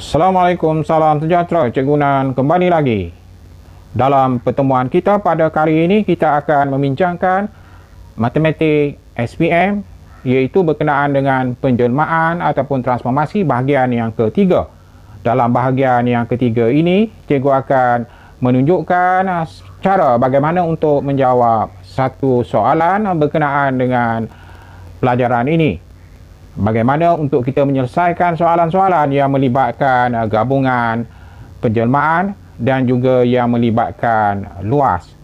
Assalamualaikum, salam sejahtera, Cikgu Nan kembali lagi. Dalam pertemuan kita pada kali ini, kita akan membincangkan matematik SPM, iaitu berkenaan dengan penjelmaan ataupun transformasi bahagian yang ketiga. Dalam bahagian yang ketiga ini, Cikgu akan menunjukkan cara bagaimana untuk menjawab satu soalan berkenaan dengan pelajaran ini. Bagaimana untuk kita menyelesaikan soalan-soalan yang melibatkan gabungan penjelmaan dan juga yang melibatkan luas.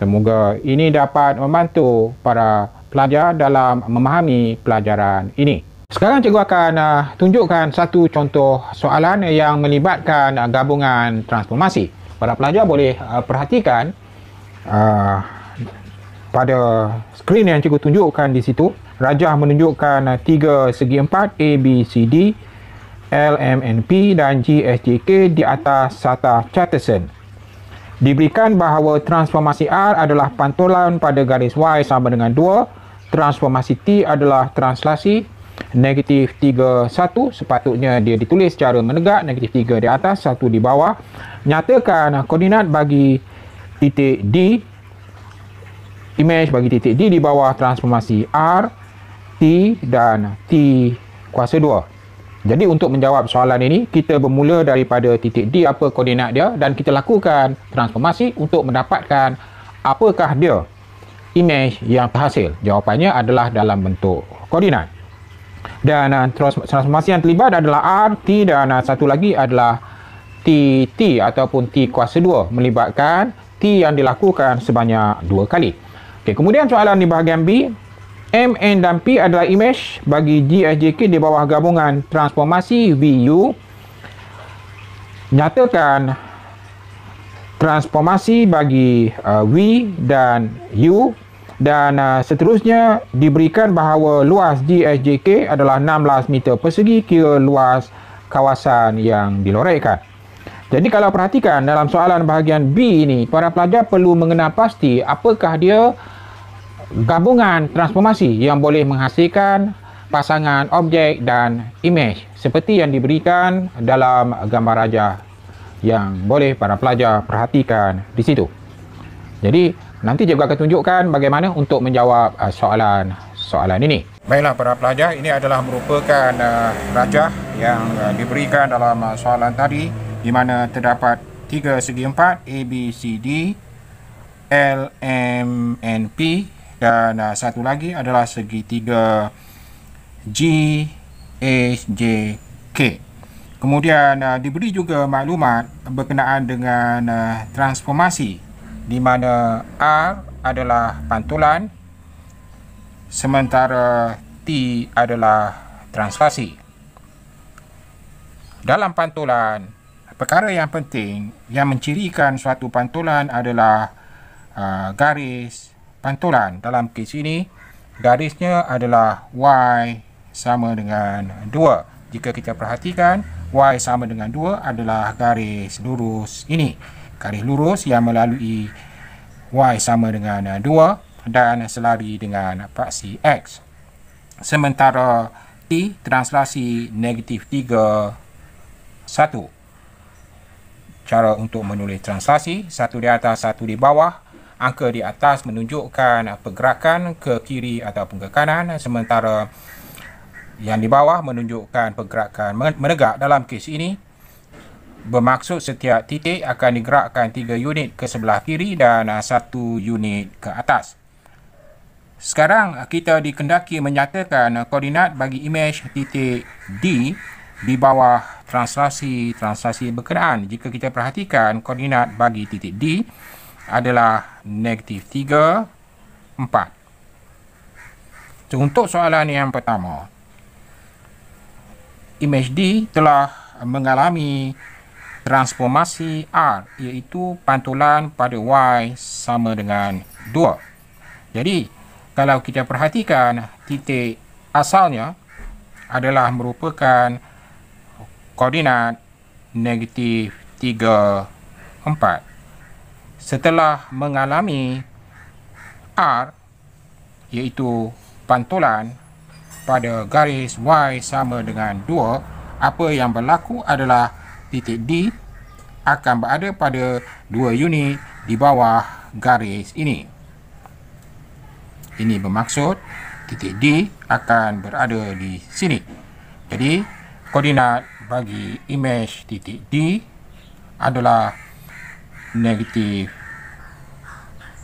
Semoga ini dapat membantu para pelajar dalam memahami pelajaran ini. Sekarang cikgu akan tunjukkan satu contoh soalan yang melibatkan gabungan transformasi. Para pelajar boleh perhatikan pada skrin yang cikgu tunjukkan di situ. Rajah menunjukkan 3 segi 4 A, B, C, D, L, M, N, P dan G, S, J, K di atas satah Charterson. Diberikan bahawa transformasi R adalah pantulan pada garis Y sama dengan 2. Transformasi T adalah translasi negatif 3, 1. Sepatutnya dia ditulis secara menegak, negatif 3 di atas, 1 di bawah. Nyatakan koordinat bagi titik D, imej bagi titik D di bawah transformasi R, T dan T kuasa 2. Jadi untuk menjawab soalan ini, kita bermula daripada titik D, apa koordinat dia, dan kita lakukan transformasi untuk mendapatkan apakah dia imej yang terhasil. Jawapannya adalah dalam bentuk koordinat. Dan transformasi yang terlibat adalah R, T dan satu lagi adalah TT ataupun T kuasa 2, melibatkan T yang dilakukan sebanyak 2 kali. Okey, kemudian soalan di bahagian B, M, N dan P adalah imej bagi G, S, J, K di bawah gabungan transformasi VU. Nyatakan transformasi bagi V dan U, dan seterusnya diberikan bahawa luas G, S, J, K adalah 16 meter persegi kira luas kawasan yang diloraikan. Jadi kalau perhatikan dalam soalan bahagian B ini, para pelajar perlu mengenal pasti apakah dia gabungan transformasi yang boleh menghasilkan pasangan objek dan imej seperti yang diberikan dalam gambar rajah yang boleh para pelajar perhatikan di situ. Jadi nanti cikgu akan tunjukkan bagaimana untuk menjawab soalan ini. Baiklah para pelajar, ini adalah merupakan rajah yang diberikan dalam soalan tadi, di mana terdapat 3 segi 4 A, B, C, D, L, M, N, P dan satu lagi adalah segitiga G, H, J, K. Kemudian diberi juga maklumat berkenaan dengan transformasi, di mana R adalah pantulan sementara T adalah translasi. Dalam pantulan, perkara yang penting yang mencirikan suatu pantulan adalah garis pantulan. Dalam kes ini, garisnya adalah Y sama dengan 2. Jika kita perhatikan, Y sama dengan 2 adalah garis lurus ini. Garis lurus yang melalui Y sama dengan 2 dan selari dengan paksi X. Sementara T translasi negatif 3, 1. Cara untuk menulis translasi, 1 di atas, 1 di bawah. Angka di atas menunjukkan pergerakan ke kiri ataupun ke kanan, sementara yang di bawah menunjukkan pergerakan menegak. Dalam kes ini bermaksud setiap titik akan digerakkan 3 unit ke sebelah kiri dan 1 unit ke atas. Sekarang kita dikendaki menyatakan koordinat bagi imej titik D di bawah translasi berkenaan. Jika kita perhatikan, koordinat bagi titik D adalah negatif 3, 4. So, untuk soalan yang pertama, imej D telah mengalami transformasi R, iaitu pantulan pada Y sama dengan 2. Jadi, kalau kita perhatikan, titik asalnya adalah merupakan koordinat negatif 3, 4. Setelah mengalami R, iaitu pantulan pada garis Y sama dengan 2, apa yang berlaku adalah titik D akan berada pada 2 unit di bawah garis ini. Ini bermaksud titik D akan berada di sini. Jadi, koordinat bagi imej titik D adalah negatif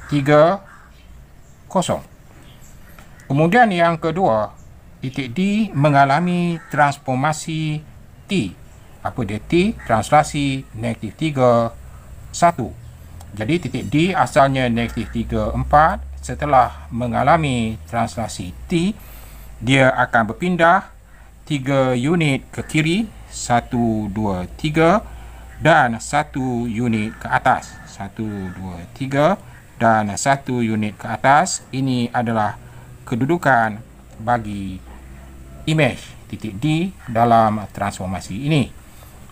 3, 0. Kemudian yang kedua, titik D mengalami transformasi T. Apa dia T? Translasi negatif 3, 1. Jadi titik D asalnya negatif 3, 4. Setelah mengalami translasi T, dia akan berpindah 3 unit ke kiri, 1, 2, 3 dan 1 unit ke atas. 1, 2, 3 dan 1 unit ke atas. Ini adalah kedudukan bagi imej titik D dalam transformasi ini.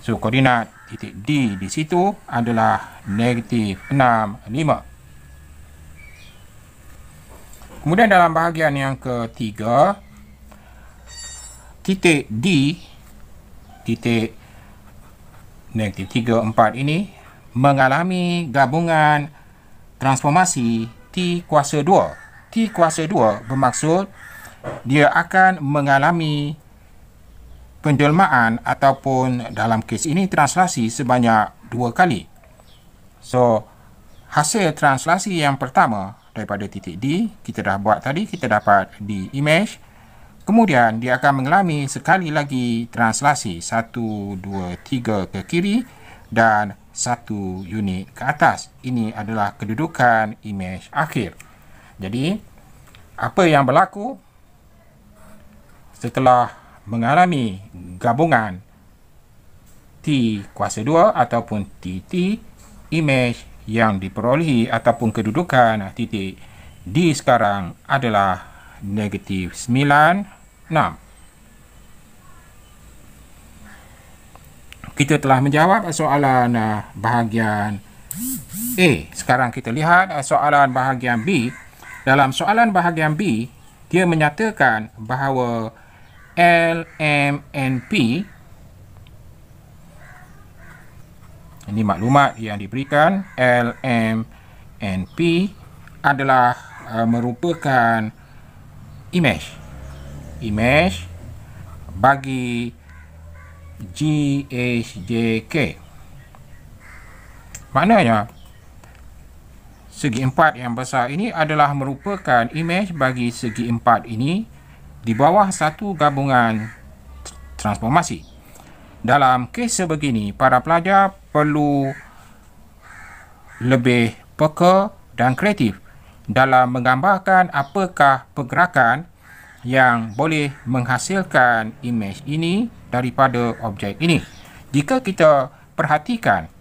So, koordinat titik D di situ adalah negatif 6, 5. Kemudian dalam bahagian yang ketiga, titik D, titik negatif 3, 4 ini mengalami gabungan transformasi T kuasa 2. T kuasa 2 bermaksud dia akan mengalami penjelmaan ataupun dalam kes ini translasi sebanyak 2 kali. So, hasil translasi yang pertama daripada titik D, kita dah buat tadi, kita dapat di imej. Kemudian, dia akan mengalami sekali lagi translasi 1, 2, 3 ke kiri dan 1 unit ke atas. Ini adalah kedudukan imej akhir. Jadi, apa yang berlaku setelah mengalami gabungan T kuasa 2 ataupun TT, imej yang diperolehi ataupun kedudukan titik D sekarang adalah negatif 9, 6. Kita telah menjawab soalan bahagian A. Sekarang kita lihat soalan bahagian B. Dalam soalan bahagian B, dia menyatakan bahawa LMNP, ini maklumat yang diberikan, LMNP adalah merupakan imej bagi GHJK. Maknanya, segi empat yang besar ini adalah merupakan imej bagi segi empat ini di bawah satu gabungan transformasi. Dalam kes sebegini, para pelajar perlu lebih peka dan kreatif dalam menggambarkan apakah pergerakan yang boleh menghasilkan imej ini daripada objek ini. Jika kita perhatikan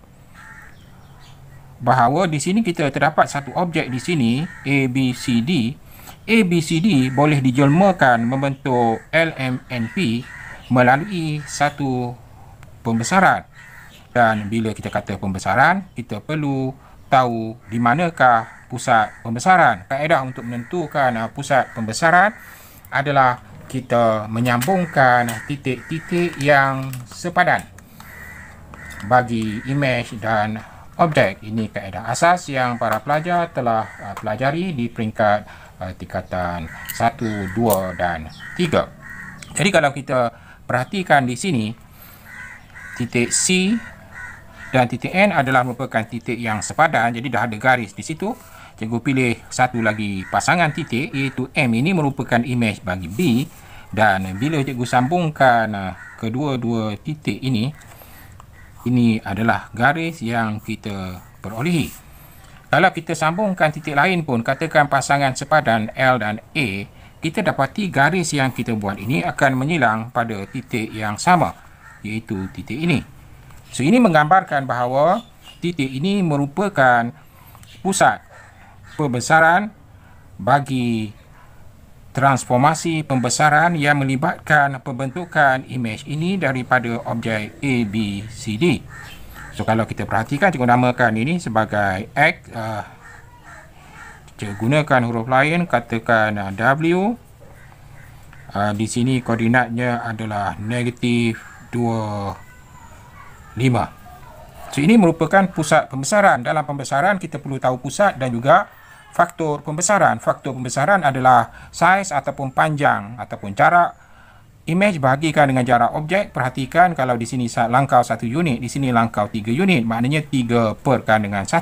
bahawa di sini kita terdapat satu objek di sini, ABCD. ABCD boleh dijelmakan membentuk LMNP melalui satu pembesaran. Dan bila kita kata pembesaran, kita perlu tahu di manakah pusat pembesaran. Kaedah untuk menentukan pusat pembesaran adalah kita menyambungkan titik-titik yang sepadan bagi imej dan objek. Ini kaedah asas yang para pelajar telah pelajari di peringkat tingkatan 1, 2 dan 3. Jadi kalau kita perhatikan di sini, titik C dan titik N adalah merupakan titik yang sepadan. Jadi dah ada garis di situ. Cikgu pilih satu lagi pasangan titik, iaitu M ini merupakan imej bagi B. Dan bila cikgu sambungkan kedua-dua titik ini adalah garis yang kita perolehi. Kalau kita sambungkan titik lain pun, katakan pasangan sepadan L dan A, kita dapati garis yang kita buat ini akan menyilang pada titik yang sama, iaitu titik ini. So, ini menggambarkan bahawa titik ini merupakan pusat pembesaran bagi transformasi pembesaran yang melibatkan pembentukan imej ini daripada objek A, B, C, D. So, kalau kita perhatikan, cikgu namakan ini sebagai X. Cikgu gunakan huruf lain, katakan W. Di sini koordinatnya adalah negatif 2, 5. So, ini merupakan pusat pembesaran. Dalam pembesaran, kita perlu tahu pusat dan juga faktor pembesaran. Faktor pembesaran adalah saiz ataupun panjang ataupun jarak imej bahagikan dengan jarak objek. Perhatikan kalau di sini langkau 1 unit, di sini langkau 3 unit, maknanya 3 perkan dengan 1.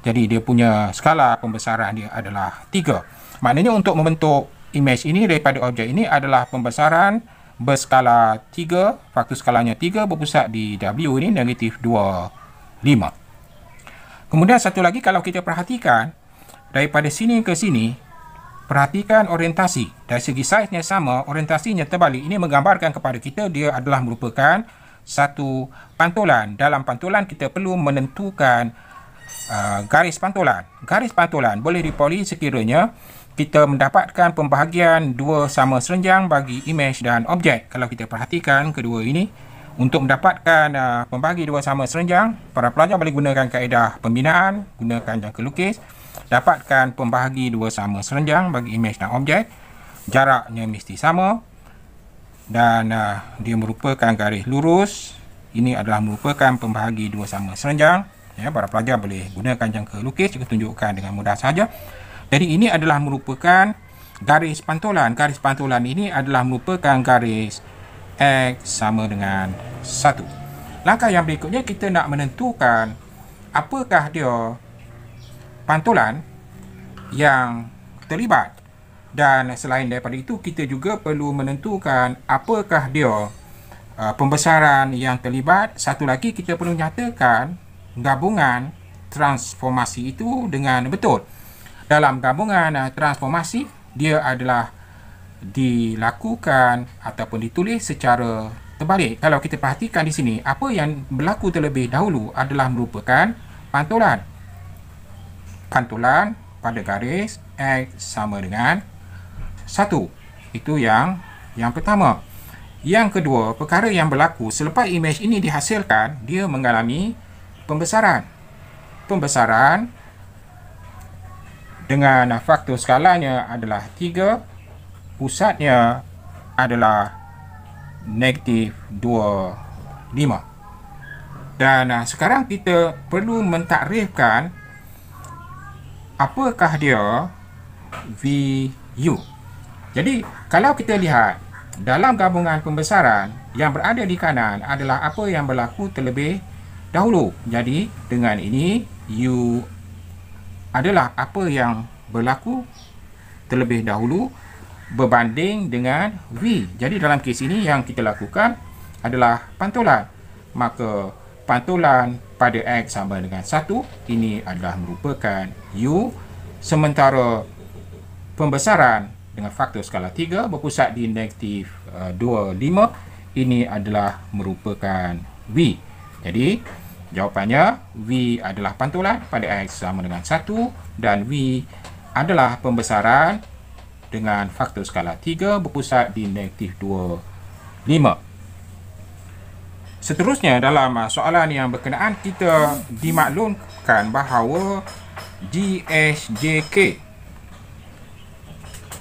Jadi dia punya skala pembesaran dia adalah 3. Maknanya untuk membentuk imej ini daripada objek ini adalah pembesaran berskala 3, faktor skalanya 3 berpusat di W ini negatif 2, 5. Kemudian satu lagi, kalau kita perhatikan daripada sini ke sini, perhatikan orientasi. Dari segi saiznya sama, orientasinya terbalik. Ini menggambarkan kepada kita dia adalah merupakan satu pantulan. Dalam pantulan kita perlu menentukan garis pantulan. Garis pantulan boleh diperoleh sekiranya kita mendapatkan pembahagian dua sama serenjang bagi imej dan objek. Kalau kita perhatikan kedua ini, untuk mendapatkan pembagi dua sama serenjang, para pelajar boleh gunakan kaedah pembinaan, gunakan jangka lukis, dapatkan pembahagi dua sama serenjang bagi imej dan objek. Jaraknya mesti sama dan dia merupakan garis lurus. Ini adalah merupakan pembahagi dua sama serenjang. Ya, para pelajar boleh gunakan jangka lukis, juga tunjukkan dengan mudah saja. Jadi ini adalah merupakan garis pantulan. Garis pantulan ini adalah merupakan garis X sama dengan 1. Langkah yang berikutnya, kita nak menentukan apakah dia pantulan yang terlibat. Dan selain daripada itu, kita juga perlu menentukan apakah dia pembesaran yang terlibat. Satu lagi, kita perlu nyatakan gabungan transformasi itu dengan betul. Dalam gabungan transformasi, dia adalah dilakukan ataupun ditulis secara terbalik. Kalau kita perhatikan di sini, apa yang berlaku terlebih dahulu adalah merupakan pantulan. Pantulan pada garis X sama dengan 1. Itu yang pertama. Yang kedua, perkara yang berlaku selepas imej ini dihasilkan, dia mengalami pembesaran. Pembesaran dengan faktor skalanya adalah 3, pusatnya adalah negatif 2, 5. Dan sekarang kita perlu mentakrifkan apakah dia VU. Jadi kalau kita lihat dalam gabungan pembesaran, yang berada di kanan adalah apa yang berlaku terlebih dahulu. Jadi dengan ini U adalah apa yang berlaku terlebih dahulu berbanding dengan V. Jadi dalam kes ini yang kita lakukan adalah pantulan. Maka pantulan pada X sama dengan 1, ini adalah merupakan U. Sementara pembesaran dengan faktor skala 3 berpusat di negatif 2, 5, ini adalah merupakan V. Jadi jawapannya V adalah pantulan pada X sama dengan 1 dan V adalah pembesaran dengan faktor skala 3 berpusat di negatif 2, 5. Seterusnya dalam soalan yang berkenaan, kita dimaklumkan bahawa GSJK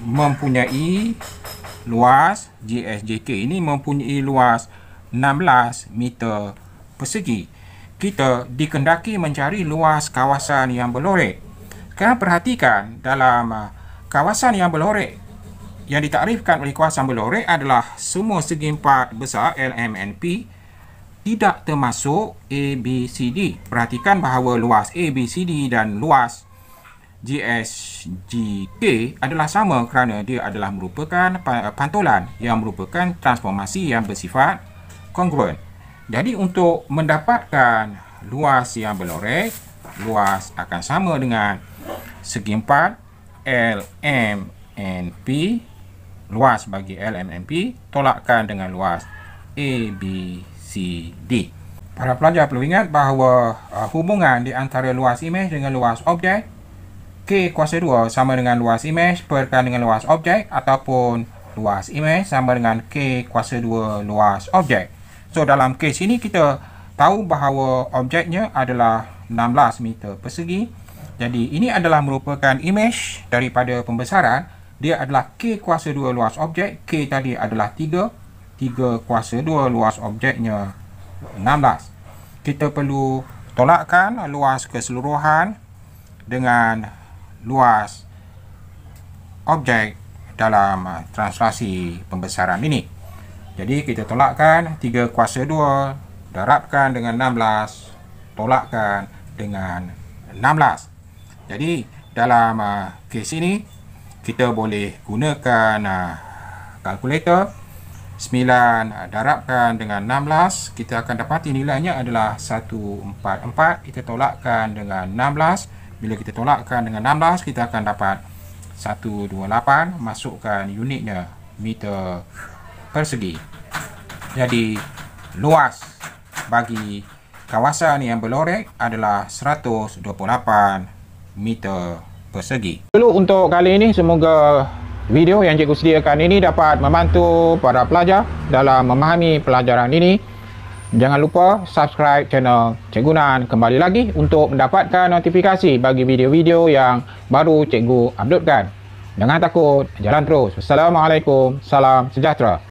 mempunyai luas, GSJK ini mempunyai luas 16 meter persegi. Kita dikendaki mencari luas kawasan yang berlorek. Sekarang perhatikan dalam kawasan yang berlorek, yang ditakrifkan oleh kawasan berlorek adalah semua segi empat besar LMNP tidak termasuk ABCD. Perhatikan bahawa luas ABCD dan luas GSJK adalah sama kerana dia adalah merupakan pantulan yang merupakan transformasi yang bersifat kongruen. Jadi untuk mendapatkan luas yang berlorek, luas akan sama dengan segi empat LMNP, luas bagi LMNP tolakkan dengan luas ABCD. Para pelajar perlu ingat bahawa hubungan di antara luas imej dengan luas objek, K kuasa 2 sama dengan luas imej perkan dengan luas objek, ataupun luas imej sama dengan K kuasa 2 luas objek. So dalam kes ini kita tahu bahawa objeknya adalah 16 meter persegi. Jadi ini adalah merupakan imej daripada pembesaran. Dia adalah K kuasa 2 luas objek. K tadi adalah 3. 3/2 luas objeknya 16. Kita perlu tolakkan luas keseluruhan dengan luas objek dalam translasi pembesaran ini. Jadi kita tolakkan 3/2 darabkan dengan 16, tolakkan dengan 16. Jadi dalam kes ini kita boleh gunakan kalkulator. 9 darabkan dengan 16, kita akan dapati nilainya adalah 144. Kita tolakkan dengan 16. Bila kita tolakkan dengan 16, kita akan dapat 128. Masukkan unitnya meter persegi. Jadi luas bagi kawasan yang berlorek adalah 128 meter persegi. Dulu untuk kali ini, semoga video yang cikgu sediakan ini dapat membantu para pelajar dalam memahami pelajaran ini. Jangan lupa subscribe channel Cikgu Nan kembali lagi untuk mendapatkan notifikasi bagi video-video yang baru cikgu uploadkan. Jangan takut, jalan terus. Wassalamualaikum, salam sejahtera.